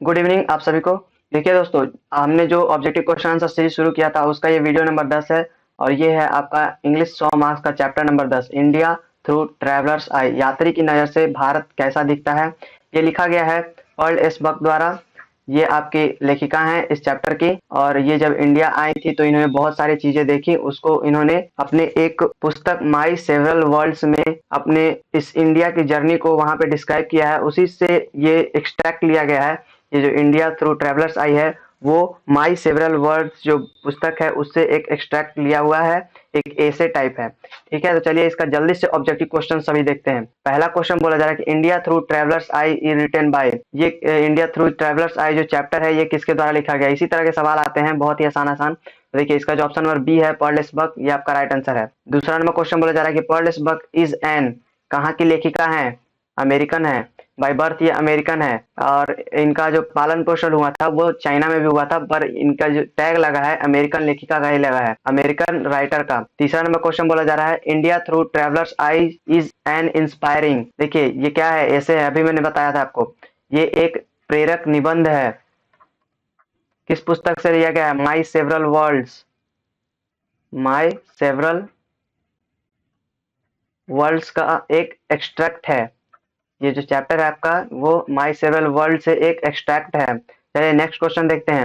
Good evening आप सभी को। देखिए दोस्तों, हमने जो ऑब्जेक्टिव क्वेश्चन आंसर सीरीज शुरू किया था उसका ये वीडियो नंबर 10 है और ये है आपका इंग्लिश 100 मार्क्स का chapter number 10, India through travellers eye, यात्री की नज़र से भारत कैसा दिखता है। ये लिखा गया है पर्ल एस बक द्वारा। ये आपकी लेखिका हैं इस चैप्टर की, और ये जब इंडिया आई थी तो इन्होंने बहुत सारी चीजें देखी, उसको इन्होंने अपने एक पुस्तक माई सेवरल वर्ल्ड्स में अपने इस इंडिया की जर्नी को वहां पे डिस्क्राइब किया है। उसी से ये एक्सट्रैक्ट लिया गया है। ये जो इंडिया थ्रू ट्रेवलर्स आई है वो माई सेवरल वर्ड्स जो पुस्तक है उससे एक एक्सट्रैक्ट लिया हुआ है, एक ऐसे टाइप है। ठीक है, तो चलिए इसका जल्दी से ऑब्जेक्टिव क्वेश्चन सभी देखते हैं। पहला क्वेश्चन बोला जा रहा है कि India through travellers eye is written by. ये इंडिया थ्रू ट्रेवलर्स आई जो चैप्टर है ये किसके द्वारा लिखा गया। इसी तरह के सवाल आते हैं बहुत ही आसान आसान। तो देखिए इसका जो ऑप्शन नंबर बी है पर्ल एस बक, ये आपका राइट आंसर है। दूसरा नंबर क्वेश्चन बोला जा रहा है कि Pearl S Buck is an, कहाँ की लेखिका है, अमेरिकन है, बाय बर्थ ये अमेरिकन है, और इनका जो पालन पोषण हुआ था वो चाइना में भी हुआ था, पर इनका जो टैग लगा है अमेरिकन लेखिका का ही लगा है, अमेरिकन राइटर का। तीसरा नंबर क्वेश्चन बोला जा रहा है India through travellers eye is an inspiring. देखिए ये क्या है, ऐसे है, अभी मैंने बताया था आपको, ये एक प्रेरक निबंध है। किस पुस्तक से लिया गया है, माई सेवरल वर्ल्ड्स, माई सेवरल वर्ल्ड्स का एक एक्सट्रैक्ट है। ये जो चैप्टर है आपका वो माई सेवरल वर्ल्ड से एक एक्सट्रैक्ट है। चलिए नेक्स्ट क्वेश्चन देखते हैं।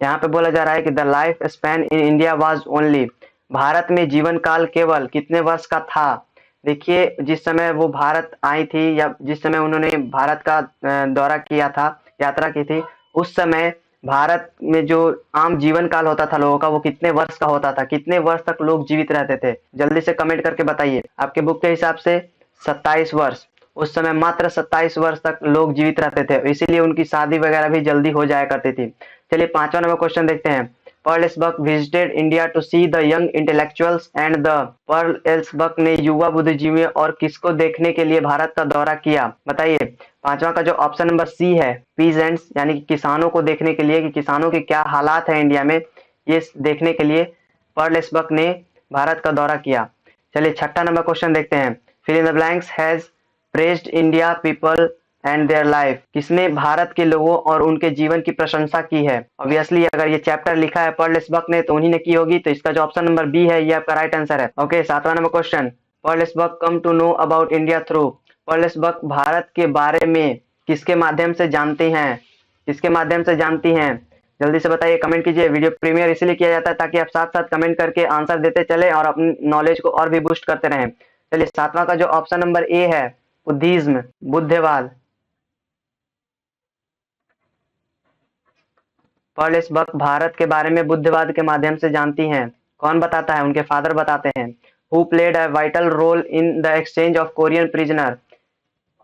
यहाँ पे बोला जा रहा है कि the life span in India was only, Bharat में जीवन काल केवल कितने वर्ष का था। देखिए जिस समय वो भारत आई थी या जिस समय उन्होंने भारत का दौरा किया था, यात्रा की थी, उस समय भारत में जो आम जीवन काल होता था लोगों का वो कितने वर्ष का होता था, कितने वर्ष तक लोग जीवित रहते थे। जल्दी से कमेंट करके बताइए। आपके बुक के हिसाब से 27 वर्ष। उस समय मात्र 27 वर्ष तक लोग जीवित रहते थे, इसीलिए उनकी शादी वगैरह भी जल्दी हो जाया करती थी। चलिए पांचवा नंबर क्वेश्चन देखते हैं। Pearl S Buck visited India to see the young intellectuals and the, Pearl S Buck ने युवा बुद्धिजीवियों और किसको देखने के लिए भारत का दौरा किया, बताइए। पांचवा का जो ऑप्शन नंबर सी है, पीजेंट्स यानी कि किसानों को देखने के लिए कि किसानों के क्या हालात है इंडिया में, ये देखने के लिए पर्ल एस बक ने भारत का दौरा किया। चलिए छठा नंबर क्वेश्चन देखते हैं। Fill in the blanks has praised India people and their life, किसने भारत के लोगों और उनके जीवन की प्रशंसा की है। ऑब्वियसली अगर ये चैप्टर लिखा है पर्ल एस बक ने तो उन्हीं ने की होगी, तो इसका जो ऑप्शन नंबर बी है ये आपका राइट आंसर है। ओके, सातवां number question. Pearl S Buck come to know about India through, Pearl S Buck Bharat के बारे में किसके माध्यम से जानती हैं, किसके माध्यम से जानती हैं, जल्दी से बताइए, कमेंट कीजिए। वीडियो प्रीमियर इसलिए किया जाता है ताकि आप साथ साथ कमेंट करके आंसर देते चले और अपनी नॉलेज को और भी बूस्ट करते रहें। चलिए सातवां का जो ऑप्शन नंबर ए है, बुद्धिज्म, बुद्धवाद। पर्ल एस बक भारत के बारे में बुद्धवाद के माध्यम से जानती हैं। कौन बताता है, उनके फादर बताते हैं। Who played a vital role in the exchange of Korean prisoner,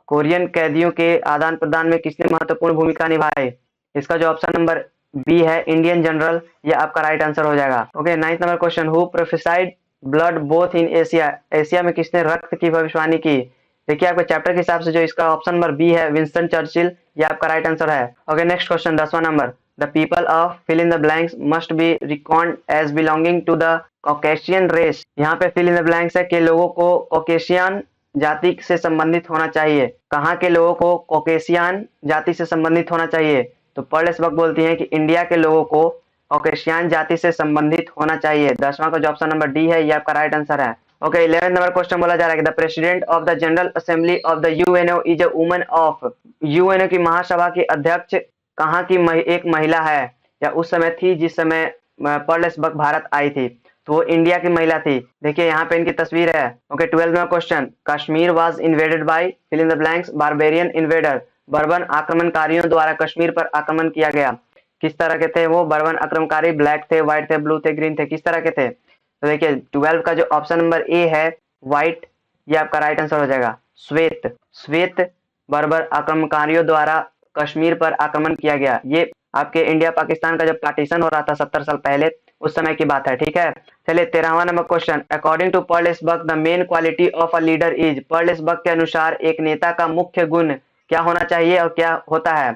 Korean कैदियों के आदान प्रदान में किसने महत्वपूर्ण भूमिका निभाई। इसका जो ऑप्शन नंबर बी है, इंडियन जनरल, ये आपका राइट आंसर हो जाएगा। Okay, ninth number question. Who prophesied blood both in Asia, Asia में किसने रक्त की भविष्यवाणी की। देखिए आपके चैप्टर के हिसाब से जो इसका ऑप्शन नंबर बी है, विंस्टन चर्चिल, ये आपका राइट आंसर है। ओके नेक्स्ट क्वेश्चन, 10वां number. The people of fill in the blanks must be reckoned as belonging to the Caucasian race. यहाँ पे फिल इन द ब्लैंक्स है कि लोगों को कॉकेशियन जाति से संबंधित होना चाहिए। कहाँ के लोगों को कॉकेशियन जाति से संबंधित होना चाहिए, तो पर्ल एस बक बोलती हैं कि इंडिया के लोगों को कॉकेशियन जाति से संबंधित होना चाहिए। 10वां का जो ऑप्शन नंबर डी है ये आपका राइट आंसर है। ओके, 11th नंबर क्वेश्चन बोला जा रहा है कि the president of the general assembly of the UNO is a woman of, UNO की महासभा की अध्यक्ष कहाँ की एक महिला है या उस समय थी जिस समय पर्ल एस बक भारत आई थी, तो वो इंडिया की महिला थी। देखिए यहाँ पे इनकी तस्वीर है। Okay, 12th number question. Kashmir was invaded by fill in the blanks barbarian invader, बर्बन आक्रमणकारियों द्वारा कश्मीर पर आक्रमण किया गया। किस तरह के थे वो बर्बन आक्रमणकारी, ब्लैक थे, व्हाइट थे, ब्लू थे, ग्रीन थे, किस तरह के थे। तो देखिए 12 का जो ऑप्शन नंबर ए है व्हाइट, ये आपका राइट आंसर हो जाएगा। श्वेत, श्वेत बर्बर आक्रमणकारियों द्वारा कश्मीर पर आक्रमण किया गया। ये आपके इंडिया पाकिस्तान का जब पार्टीशन हो रहा था 70 साल पहले, उस समय की बात है। ठीक है, चलिए 13वां number question. According to Pearl S Buck the main quality of a leader is, Pearl S Buck के अनुसार एक नेता का मुख्य गुण क्या होना चाहिए और क्या होता है।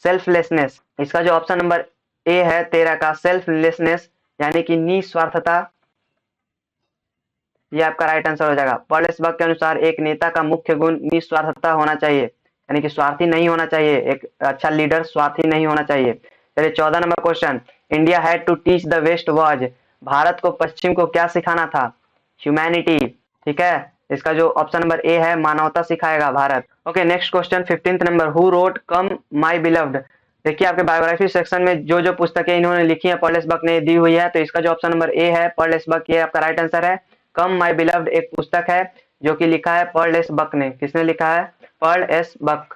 सेल्फलेसनेस। इसका जो ऑप्शन नंबर ए है 13 का, सेल्फलेसनेस यानी कि निस्वार्थता, ये आपका राइट आंसर हो जाएगा। पर्ल एस बक के अनुसार एक नेता का मुख्य गुण निस्वार्थता होना चाहिए। यानी कि स्वार्थी नहीं होना चाहिए, एक अच्छा लीडर स्वार्थी नहीं होना चाहिए। चलिए 14 number question, India had to teach the west was, भारत को पश्चिम को क्या सिखाना था? ह्यूमैनिटी। ठीक है, इसका जो ऑप्शन नंबर ए है मानवता सिखाएगा Bharat. Okay next question 15th number, who wrote come my beloved. देखिए आपके बायोग्राफी सेक्शन में जो जो पुस्तकें इन्होंने लिखी है पर्ल एस बक ने दी हुई है, तो इसका जो ऑप्शन नंबर ए है पर्ल एस बक, ये आपका राइट आंसर है। कम माई बिलव्ड एक पुस्तक है जो कि लिखा है पर्ल एस बक ने। किसने लिखा है? Pearl S Buck,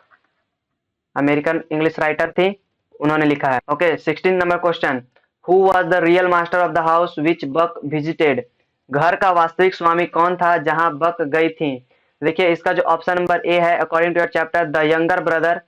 American English writer थी, उन्होंने लिखा है। Okay 16 number question, who was the real master of the house which Buck visited. घर का वास्तविक स्वामी कौन था जहां बक गई थी? देखिए इसका जो ऑप्शन नंबर ए है, according to your chapter the younger brother,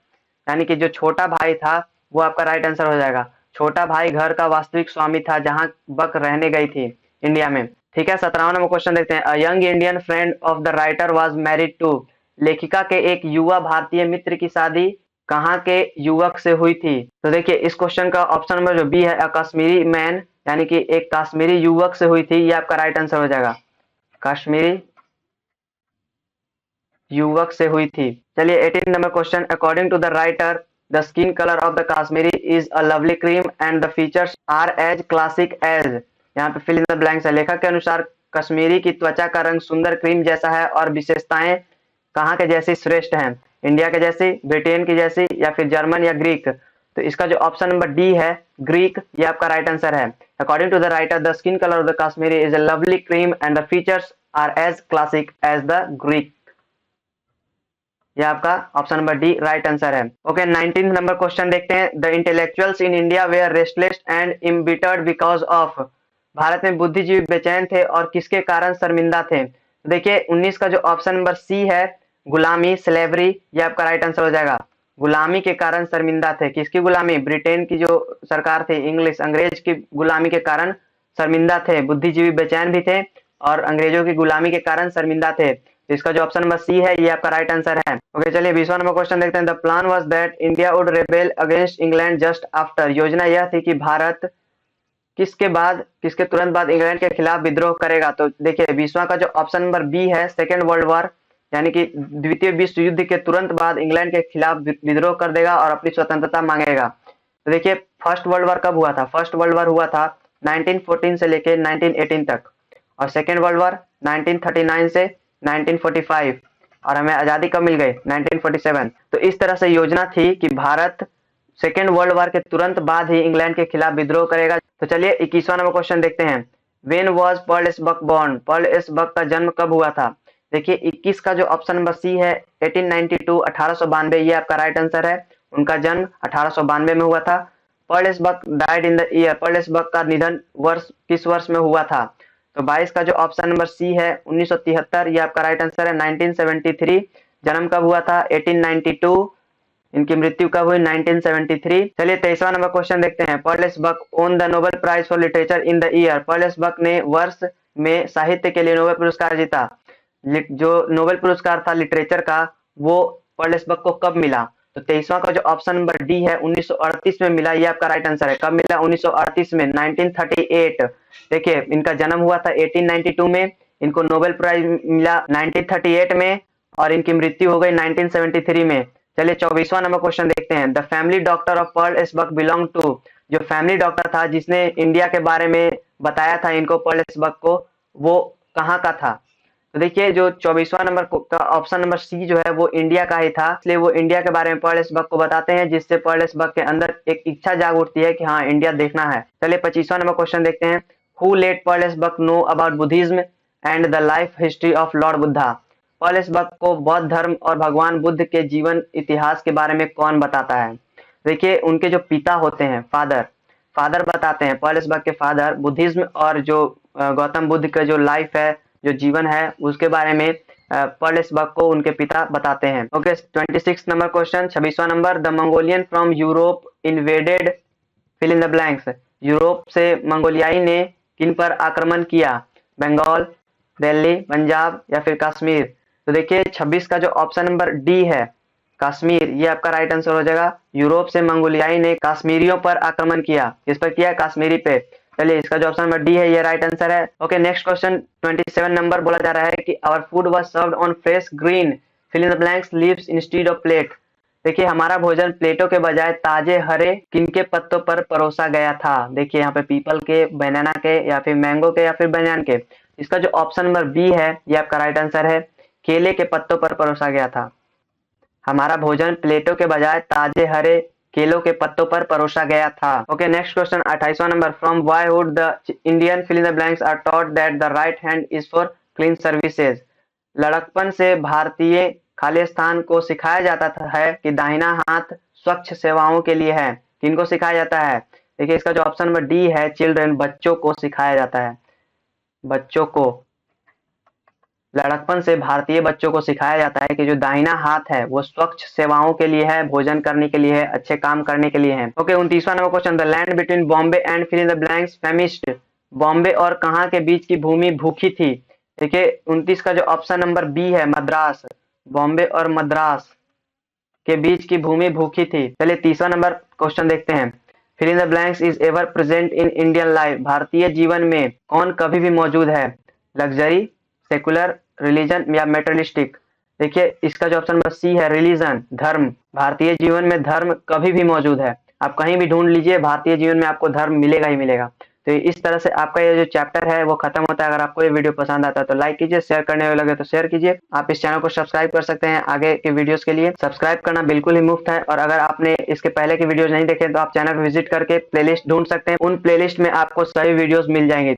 यानी कि जो छोटा भाई था वो आपका राइट आंसर हो जाएगा। छोटा भाई घर का वास्तविक स्वामी था जहां बक रहने गई थी इंडिया में। ठीक है 17वां नंबर क्वेश्चन देखते हैं, a young Indian friend of the writer was married to. लेखिका के एक युवा भारतीय मित्र की शादी कहाँ के युवक से हुई थी? तो देखिए इस क्वेश्चन का ऑप्शन नंबर जो बी है, अ कश्मीरी मैन, यानी कि एक कश्मीरी युवक से हुई थी, ये आपका राइट आंसर हो जाएगा। कश्मीरी युवक से हुई थी। चलिए 18 number question, according to the writer the skin colour of the Kashmiri is a lovely cream and the features are as classic as. यहाँ पे फिल इन द ब्लैंक्स है। लेखक के अनुसार कश्मीरी की त्वचा का रंग सुंदर क्रीम जैसा है और विशेषताएं कहाँ के जैसी श्रेष्ठ हैं? इंडिया के जैसी, ब्रिटेन की जैसी, या फिर जर्मन या ग्रीक? तो इसका जो ऑप्शन नंबर डी है ग्रीक, ये आपका राइट आंसर है। According to the writer the skin colour of the Kashmiri is a lovely cream and the features are as classic as the Greek. ये आपका option number D right answer है। Okay 19th number question देखते हैं, the intellectuals in India were restless and embittered because of. Bharat में बुद्धिजीवी बेचैन थे और किसके कारण शर्मिंदा थे? देखिए 19 का जो ऑप्शन नंबर सी है गुलामी, स्लेवरी, ये आपका राइट आंसर हो जाएगा। गुलामी के कारण शर्मिंदा थे। किसकी गुलामी? ब्रिटेन की जो सरकार थी, इंग्लिश अंग्रेज की गुलामी के कारण शर्मिंदा थे। बुद्धिजीवी बेचैन भी थे और अंग्रेजों की गुलामी के कारण शर्मिंदा थे। तो इसका जो ऑप्शन नंबर सी है ये आपका राइट आंसर है। ओके चलिए 20वां नंबर क्वेश्चन देखते हैं, the plan was that India would rebel against England just after. योजना यह थी कि भारत किसके तुरंत बाद इंग्लैंड के खिलाफ विद्रोह करेगा? तो देखिए 20वां का जो ऑप्शन नंबर बी है सेकेंड वर्ल्ड वॉर, यानी कि द्वितीय विश्व युद्ध के तुरंत बाद इंग्लैंड के खिलाफ विद्रोह कर देगा और अपनी स्वतंत्रता मांगेगा। तो देखिए फर्स्ट वर्ल्ड वॉर कब हुआ था? फर्स्ट वर्ल्ड वॉर हुआ था 1914 से लेके 1918 तक, और सेकेंड वर्ल्ड वॉर 1939 से 1945, और हमें आजादी कब मिल गई? 1947। तो इस तरह से योजना थी कि भारत सेकेंड वर्ल्ड वॉर के तुरंत बाद ही इंग्लैंड के खिलाफ विद्रोह करेगा। तो चलिए 21वां नंबर क्वेश्चन देखते हैं, when was Pearl S Buck born. Pearl S Buck का जन्म कब हुआ था? देखिए 21 का जो ऑप्शन नंबर सी है 1892, 1892, ये आपका राइट आंसर है। उनका जन्म 1892 में हुआ था। Pearl S Buck died in the year, Pearl S Buck का निधन वर्ष किस वर्ष में हुआ था? तो 22 का जो ऑप्शन नंबर सी है 1973, ये आपका राइट आंसर है। 1973 जन्म कब हुआ था? 1892, इनकी मृत्यु कब हुई? 1973। चलिए 23वां नंबर क्वेश्चन देखते हैं, Pearl S Buck won the Nobel prize for literature in the year. Pearl S Buck ने वर्ष में साहित्य के लिए नोबेल पुरस्कार जीता। जो नोबेल पुरस्कार था लिटरेचर का वो पर्ल एस बक को कब मिला? तो 23वां का जो ऑप्शन नंबर डी है 1938 में मिला, ये आपका राइट आंसर है। कब मिला? 1938 में, 1938। देखिए इनका जन्म हुआ था 1892 में, इनको नोबेल प्राइज मिला 1938 में, और इनकी मृत्यु हो गई 1973 में। चलिए 24वां नंबर क्वेश्चन देखते हैं, the family doctor of Pearl S Buck belong to. जो फैमिली डॉक्टर था जिसने इंडिया के बारे में बताया था इनको, पर्ल एस बक को, वो कहाँ का था? तो देखिए जो 24वां नंबर का ऑप्शन नंबर सी जो है वो इंडिया का ही था, इसलिए वो इंडिया के बारे में पर्ल एस बक को बताते हैं, जिससे पर्ल एस बक के अंदर एक इच्छा जाग उठती है कि हाँ इंडिया देखना है। चलिए 25वां नंबर क्वेश्चन देखते हैं, who let Pearl S Buck know about Buddhism and the life history of lord Buddha. Pearl S Buck को बौद्ध धर्म और भगवान बुद्ध के जीवन इतिहास के बारे में कौन बताता है? देखिए उनके जो पिता होते हैं, फादर बताते हैं। पर्ल एस बक के फादर बुद्धिज्म और जो गौतम बुद्ध का जो लाइफ है, जो जीवन है, उसके बारे में पर्ल एस बक को उनके पिता बताते हैं। ओके 26 नंबर क्वेश्चन, 26वां number, the Mongolian from Europe invaded fill in the blanks. Europe से मंगोलियाई ने किन पर आक्रमण किया? बंगाल, दिल्ली, पंजाब, या फिर कश्मीर? तो देखिए 26 का जो ऑप्शन नंबर डी है कश्मीर, ये आपका राइट आंसर हो जाएगा। यूरोप से मंगोलियाई ने कश्मीरियों पर आक्रमण किया। किस पर किया? कश्मीरी पे। चलिए इसका जो ऑप्शन नंबर डी है ये राइट आंसर है। ओके नेक्स्ट क्वेश्चन 27 नंबर, बोला जा रहा है कि our food was served on fresh green fill in the blanks leaves instead of plate. देखिए हमारा भोजन प्लेटों के बजाय ताजे हरे किनके पत्तों पर परोसा गया था। देखिए यहाँ पे पीपल के, बनाना के, या फिर मैंगो के, या फिर बनियान के। इसका जो ऑप्शन नंबर बी है ये आपका राइट आंसर है, केले के पत्तों पर परोसा गया था। हमारा भोजन प्लेटों के बजाय ताजे हरे केलों के पत्तों पर परोसा गया था। ओके, नेक्स्ट क्वेश्चन 28वां number. From boyhood the Indian fill in the blanks are taught that the right hand is for clean services. लड़कपन से भारतीय खालिस्तान को सिखाया जाता है कि दाहिना हाथ स्वच्छ सेवाओं के लिए है। किनको सिखाया जाता है? देखिए इसका जो ऑप्शन नंबर डी है, चिल्ड्रन, बच्चों को सिखाया जाता है। बच्चों को, लड़कपन से भारतीय बच्चों को सिखाया जाता है कि जो दाहिना हाथ है वो स्वच्छ सेवाओं के लिए है, भोजन करने के लिए है, अच्छे काम करने के लिए है। ओके, 29वां number question. The land between Bombay and fill in the blanks famished. Bombay और कहाँ के बीच की भूमि भूखी थी? देखिए 29 का जो ऑप्शन नंबर बी है, मद्रास। बॉम्बे और मद्रास के बीच की भूमि भूखी थी। चलिए 30वां नंबर क्वेश्चन देखते हैं। Fill in the blanks is ever present in Indian life. भारतीय जीवन में कौन कभी भी मौजूद है? लग्जरी, सेकुलर, रिलीजन या मेटेरियलिस्टिक। देखिए इसका जो ऑप्शन नंबर सी है, रिलीजन, धर्म। भारतीय जीवन में धर्म कभी भी मौजूद है। आप कहीं भी ढूंढ लीजिए, भारतीय जीवन में आपको धर्म मिलेगा ही मिलेगा। तो इस तरह से आपका ये जो चैप्टर है वो खत्म होता है। अगर आपको ये वीडियो पसंद आता है तो लाइक कीजिए, शेयर करने लगे तो शेयर कीजिए। आप इस चैनल को सब्सक्राइब कर सकते हैं आगे के वीडियोस के लिए। सब्सक्राइब करना बिल्कुल ही मुफ्त है, और अगर आपने इसके पहले के वीडियोस नहीं देखे तो आप चैनल को विजिट करके प्लेलिस्ट ढूंढ सकते हैं। उन प्लेलिस्ट में आपको सभी वीडियोस मिल जाएंगे।